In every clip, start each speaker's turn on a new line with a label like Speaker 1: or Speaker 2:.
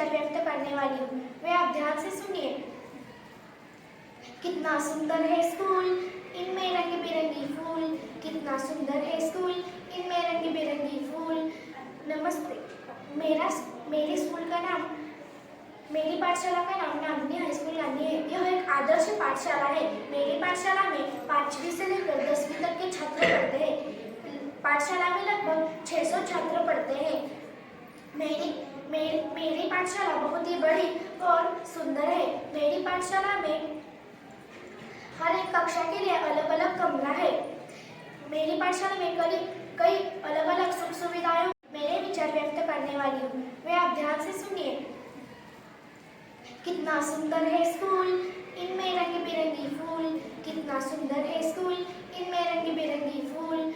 Speaker 1: विचार व्यक्त करने वाली हूँ, वे आप ध्यान से सुनिए। कितना सुंदर है स्कूल, इनमें रंग बिरंगी फूल। कितना सुंदर है स्कूल, इनमें रंग बिरंगी फूल। नमस्ते, मेरे स्कूल का नाम, मेरी पाठशाला का नाम नागनी हाई स्कूल गांधी है। यह एक आदर्श पाठशाला है। मेरी पाठशाला में 5वीं से लेकर 10वीं तक के छात्र पढ़ते हैं। पाठशाला में लगभग 600 छात्र पढ़ते हैं। मेरी पाठशाला बहुत ही बड़ी और सुंदर है। मेरी पाठशाला में हर एक कक्षा के लिए अलग अलग कमरा है। मेरी पाठशाला में कई अलग अलग सुख सुविधाएं। मेरे विचार व्यक्त करने वाली हूँ, वे आप ध्यान से सुनिए। कितना सुंदर है स्कूल, इनमें रंग बिरंगी फूल। कितना सुंदर है स्कूल, इनमें रंग बिरंगी फूल।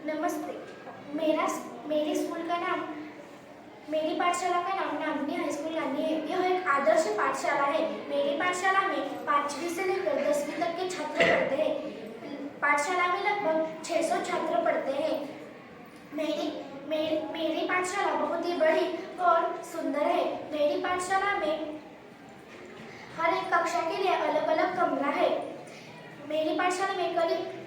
Speaker 1: नमस्ते, मेरे स्कूल का नाम, मेरी पाठशाला का नाम नागनी हाई स्कूल गांधी है। यह एक आदर्श पाठशाला है। मेरी पाठशाला में 5वीं से लेकर 10वीं तक के छात्र पढ़ते हैं। पाठशाला में लगभग 600 छात्र पढ़ते हैं। मेरी पाठशाला बहुत ही बड़ी और सुंदर है। मेरी पाठशाला में हर एक कक्षा के लिए अलग अलग कमरा है। मेरी पाठशाला में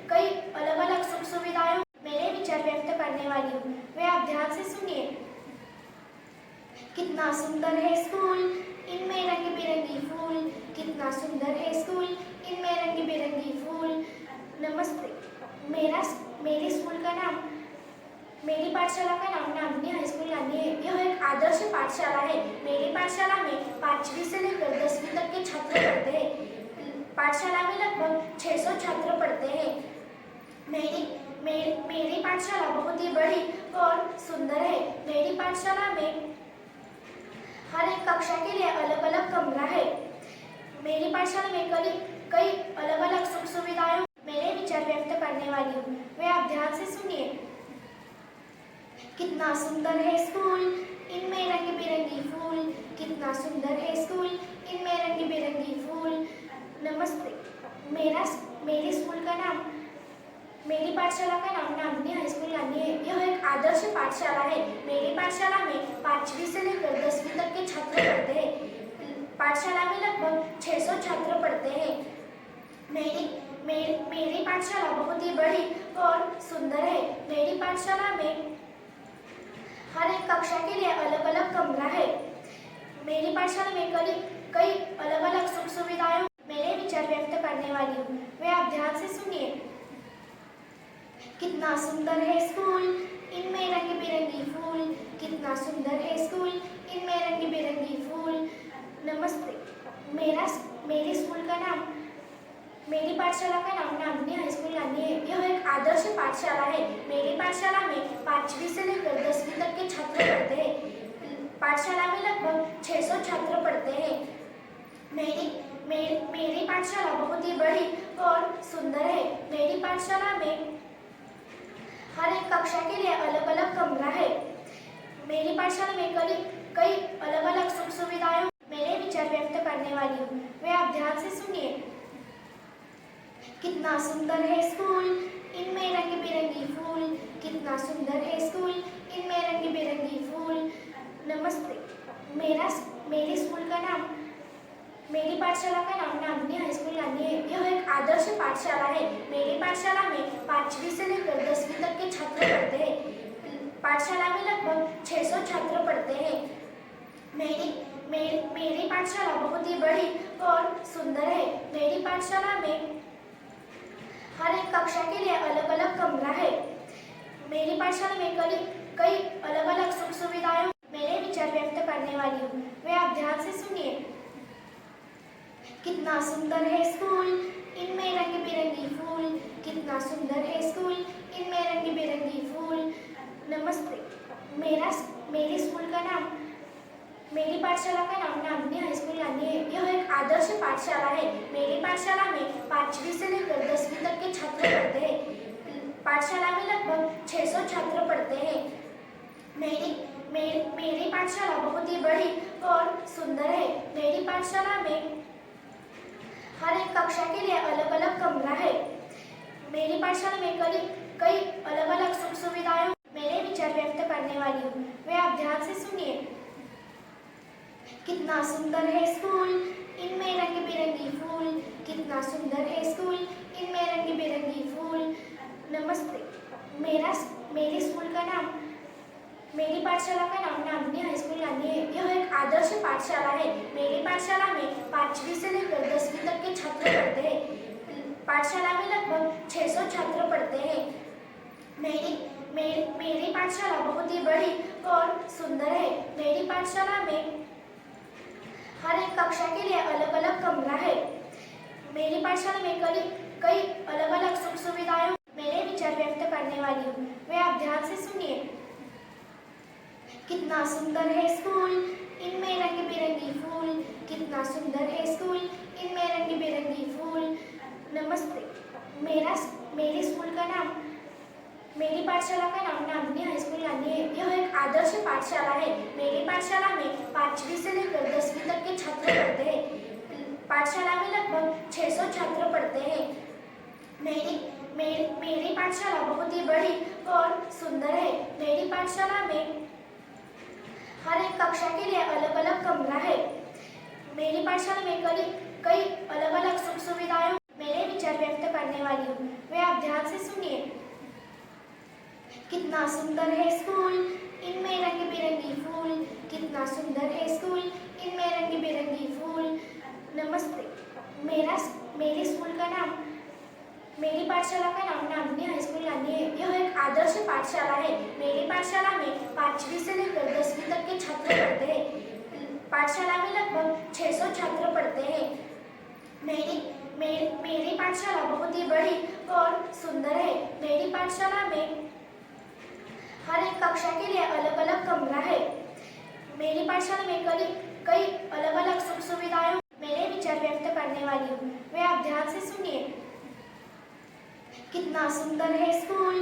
Speaker 1: कई अलग अलग सुख सुविधाएं। मेरे विचार व्यक्त करने वाली हूँ, वे आप ध्यान से सुनिए। कितना सुंदर है स्कूल, इनमें रंग बिरंगी फूल। कितना सुंदर है स्कूल, इनमें रंग बिरंगी फूल। नमस्ते, मेरे स्कूल का नाम, मेरी पाठशाला का नाम नागनी हाई स्कूल गांधी है। यह एक आदर्श पाठशाला है। मेरी पाठशाला में 5वीं से लेकर 10वीं तक के छात्र पढ़ते हैं। पाठशाला में लगभग 600 छात्र पढ़ते हैं। मेरी पाठशाला बहुत ही बड़ी और सुंदर है। मेरी पाठशाला में हर एक कक्षा के लिए अलग अलग कमरा है। मेरी पाठशाला में कई अलग अलग सुख सुविधाएं। मेरे विचार व्यक्त करने वाली हूँ, वे आप ध्यान से सुनिए। कितना सुंदर है स्कूल, इनमें रंग बिरंगी फूल। कितना सुंदर है स्कूल, इनमें रंग बिरंगी फूल। नमस्ते, मेरे स्कूल का नाम, मेरी पाठशाला का नाम नागनी हाई स्कूल गांधी है। यह एक आदर्श पाठशाला है। मेरी पाठशाला में 5वीं से लेकर 10वीं तक के छात्र पढ़ते हैं। पाठशाला में लगभग 600 छात्र पढ़ते हैं। मेरी पाठशाला बहुत ही बड़ी और सुंदर है। मेरी पाठशाला में हर एक कक्षा के लिए अलग अलग कमरा है। मेरी पाठशाला में कई अलग अलग सुख सुविधाएं। मेरे विचार व्यक्त करने वाली हूँ, वे आप ध्यान से सुनिए। कितना सुंदर है स्कूल, इनमें रंग बिरंगी फूल। कितना सुंदर है स्कूल, इनमें रंग बिरंगी फूल। नमस्ते, मेरे स्कूल का नाम, मेरी पाठशाला का नाम नागनी हाई स्कूल गांधी है। यह एक आदर्श पाठशाला है। मेरी पाठशाला में 5वीं से लेकर 10वीं तक के छात्र पढ़ते हैं। पाठशाला में लगभग 600 छात्र पढ़ते हैं। मेरी पाठशाला बहुत ही बड़ी और सुंदर है। मेरी पाठशाला में हर एक कक्षा के लिए अलग अलग कमरा है। मेरी पाठशाला में कई अलग अलग सुख सुविधाएं। मेरे विचार व्यक्त करने वाली हूँ, वे आप ध्यान से सुनिए। कितना सुंदर है स्कूल, इनमें रंग बिरंगी फूल। कितना सुंदर है स्कूल, इनमें रंग बिरंगी फूल। नमस्ते, मेरे स्कूल का नाम, मेरी पाठशाला का नाम नागनी हाई स्कूल गांधी है। यह एक आदर्श पाठशाला है। मेरी पाठशाला में 5वीं से लेकर 10वीं तक के छात्र पढ़ते हैं। पाठशाला में लगभग 600 छात्र पढ़ते हैं। मेरी पाठशाला बहुत ही बड़ी और सुंदर है। मेरी पाठशाला में हर एक कक्षा के लिए अलग अलग कमरा है। मेरी पाठशाला में कई अलग अलग सुख सुविधाएं। मेरे विचार व्यक्त करने वाली हूँ, वे आप ध्यान से सुनिए। कितना सुंदर है स्कूल, इनमें रंग बिरंगी फूल। कितना सुंदर है स्कूल, इनमें रंग बिरंगी फूल। नमस्ते, मेरे स्कूल का नाम, मेरी पाठशाला का नाम नागनी हाई स्कूल गांधी है। यह एक आदर्श पाठशाला है। मेरी पाठशाला में 5वीं से लेकर 10वीं तक के छात्र पढ़ते हैं। पाठशाला में लगभग 600 छात्र पढ़ते हैं। मेरी पाठशाला बहुत ही बड़ी और सुंदर है। मेरी पाठशाला में हर एक कक्षा के लिए अलग अलग कमरा है। मेरी पाठशाला में कई अलग अलग सुख सुविधाएं। मेरे विचार व्यक्त करने वाली हूँ, वे आप ध्यान से सुनिए। कितना सुंदर है स्कूल, इनमें रंग बिरंगी फूल। कितना सुंदर है स्कूल, इनमें रंग बिरंगी फूल। नमस्ते, मेरा मेरे स्कूल का नाम मेरी पाठशाला का नाम नांदनी हाई स्कूल नांदनी है। यह एक आदर्श पाठशाला है। मेरी पाठशाला में 5वीं से लेकर 10वीं तक के छात्र पढ़ते हैं। पाठशाला में लगभग 600 छात्र पढ़ते हैं। मेरी पाठशाला बहुत ही बड़ी और सुंदर है। मेरी पाठशाला में हर एक कक्षा के लिए अलग अलग कमरा है। मेरी पाठशाला में कई अलग अलग सुख सुविधाएं। मेरे विचार व्यक्त करने वाली हूँ, वे आप ध्यान से सुनिए। कितना सुंदर है स्कूल, इनमें रंग बिरंगी फूल। कितना सुंदर है स्कूल, इनमें रंग बिरंगी फूल। नमस्ते, मेरे स्कूल का नाम मेरी पाठशाला का नाम नांदनी हाई स्कूल नांदनी है। यह एक आदर्श पाठशाला है। मेरी पाठशाला में 5वीं से लेकर 10वीं तक के छात्र पढ़ते हैं। पाठशाला में लगभग 600 छात्र पढ़ते हैं। मेरी पाठशाला बहुत ही बड़ी और सुंदर है। मेरी पाठशाला में हर एक कक्षा के लिए अलग अलग कमरा है। मेरी पाठशाला में कई अलग अलग सुख सुविधाएं। मेरे विचार व्यक्त करने वाली हूँ, वे आप ध्यान से सुनिए। कितना सुंदर है स्कूल, इनमें रंग बिरंगी फूल। कितना सुंदर है स्कूल, इनमें रंग बिरंगी फूल। नमस्ते, मेरे स्कूल का नाम मेरी पाठशाला का नाम नांदनी हाई स्कूल नांदनी है। यह एक आदर्श पाठशाला है। मेरी पाठशाला में 5वीं से लेकर 10वीं तक के छात्र पढ़ते हैं। पाठशाला में लगभग 600 छात्र पढ़ते हैं। मेरी पाठशाला बहुत ही बड़ी और सुंदर है। मेरी पाठशाला में हर एक कक्षा के लिए अलग अलग कमरा है। मेरी पाठशाला में कई अलग अलग सुख सुविधाएं। मेरे विचार व्यक्त करने वाली हूँ, वे आप ध्यान से सुनिए। कितना सुंदर है स्कूल,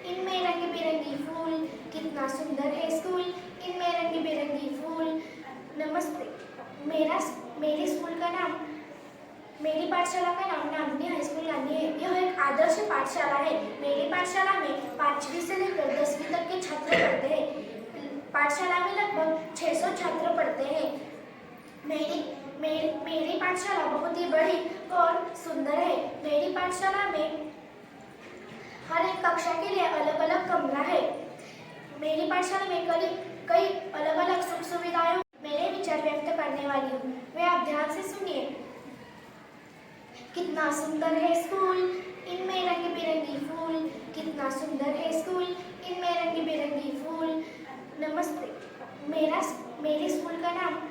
Speaker 1: इनमें रंग बिरंगी फूल। कितना सुंदर है स्कूल, इनमें रंग बिरंगी फूल। नमस्ते, मेरे स्कूल का नाम मेरी पाठशाला का नाम नांदनी हाई स्कूल नांदनी है। यह एक आदर्श पाठशाला है। मेरी पाठशाला में 5वीं से लेकर 10वीं तक के छात्र पढ़ते हैं। पाठशाला में लगभग 600 छात्र पढ़ते हैं। मेरी पाठशाला बहुत ही बड़ी और सुंदर है। मेरी पाठशाला में हर एक कक्षा के लिए अलग अलग कमरा है। मेरी पाठशाला में कई अलग अलग सुख सुविधाएं। मेरे विचार व्यक्त करने वाली हूँ, वे आप ध्यान से सुनिए। कितना सुंदर है स्कूल, इनमें रंग बिरंगी फूल। कितना सुंदर है स्कूल, इनमें रंग बिरंगी फूल। नमस्ते, मेरे स्कूल का नाम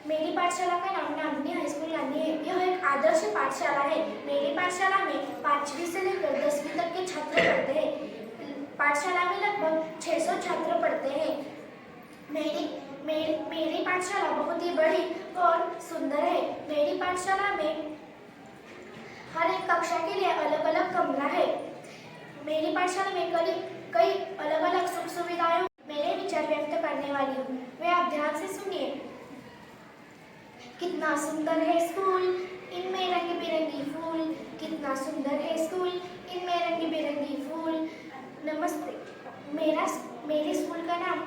Speaker 1: मेरी पाठशाला का नाम नांदनी हाई स्कूल नांदनी है। यह एक आदर्श पाठशाला है। मेरी पाठशाला में 5वीं से लेकर 10वीं तक के छात्र पढ़ते हैं। पाठशाला में लगभग 600 छात्र पढ़ते हैं। मेरी पाठशाला बहुत ही बड़ी और सुंदर है। मेरी पाठशाला में हर एक कक्षा के लिए अलग अलग कमरा है। मेरी पाठशाला में कई अलग अलग सुख सुविधाएं। मेरे विचार व्यक्त करने वाली हूँ, वे आप ध्यान से सुनिए। कितना सुंदर है स्कूल, इनमें रंग बिरंगी फूल। कितना सुंदर है स्कूल, इनमें रंग बिरंगी फूल। नमस्ते, मेरे स्कूल का नाम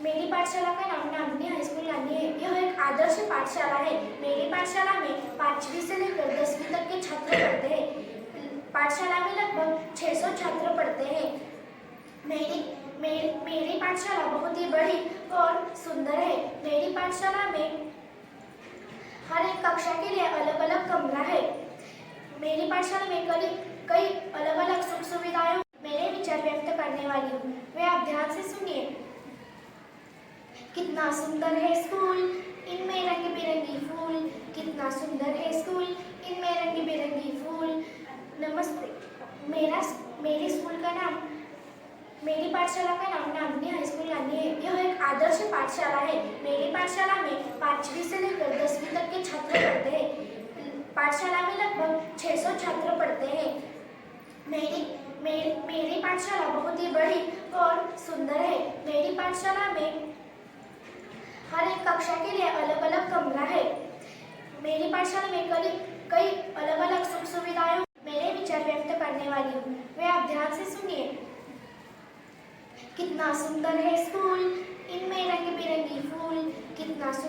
Speaker 1: मेरी पाठशाला का नाम नांदनी हाई स्कूल नांदनी है। यह एक आदर्श पाठशाला है। मेरी पाठशाला में 5वीं से लेकर 10वीं तक के छात्र पढ़ते हैं। पाठशाला में लगभग 600 छात्र पढ़ते हैं। मेरी पाठशाला बहुत ही बड़ी और सुंदर है। मेरी पाठशाला में हर एक कक्षा के लिए अलग अलग कमरा है। मेरी पाठशाला में कई अलग अलग सुख सुविधाएं। मेरे विचार व्यक्त करने वाली हूँ, वे आप ध्यान से सुनिए। कितना सुंदर है स्कूल, इनमें रंग बिरंगी फूल। कितना सुंदर है स्कूल, इनमें रंग बिरंगी फूल। नमस्ते, मेरे स्कूल का नाम मेरी पाठशाला का नाम नांदनी हाई स्कूल नांदनी है। यह एक आदर्श पाठशाला है। मेरी पाठशाला में 5वीं से लेकर 10वीं तक के छात्र पढ़ते हैं। पाठशाला में लगभग 600 छात्र पढ़ते हैं। मेरी पाठशाला बहुत ही बड़ी और सुंदर है। मेरी पाठशाला में हर एक कक्षा के लिए अलग अलग कमरा है। मेरी पाठशाला में कई अलग अलग सुख सुविधाएं। मेरे विचार व्यक्त करने वाली हूँ, वे आप ध्यान से सुनिए। कितना सुंदर है स्कूल, इनमें रंग बिरंगी फूल।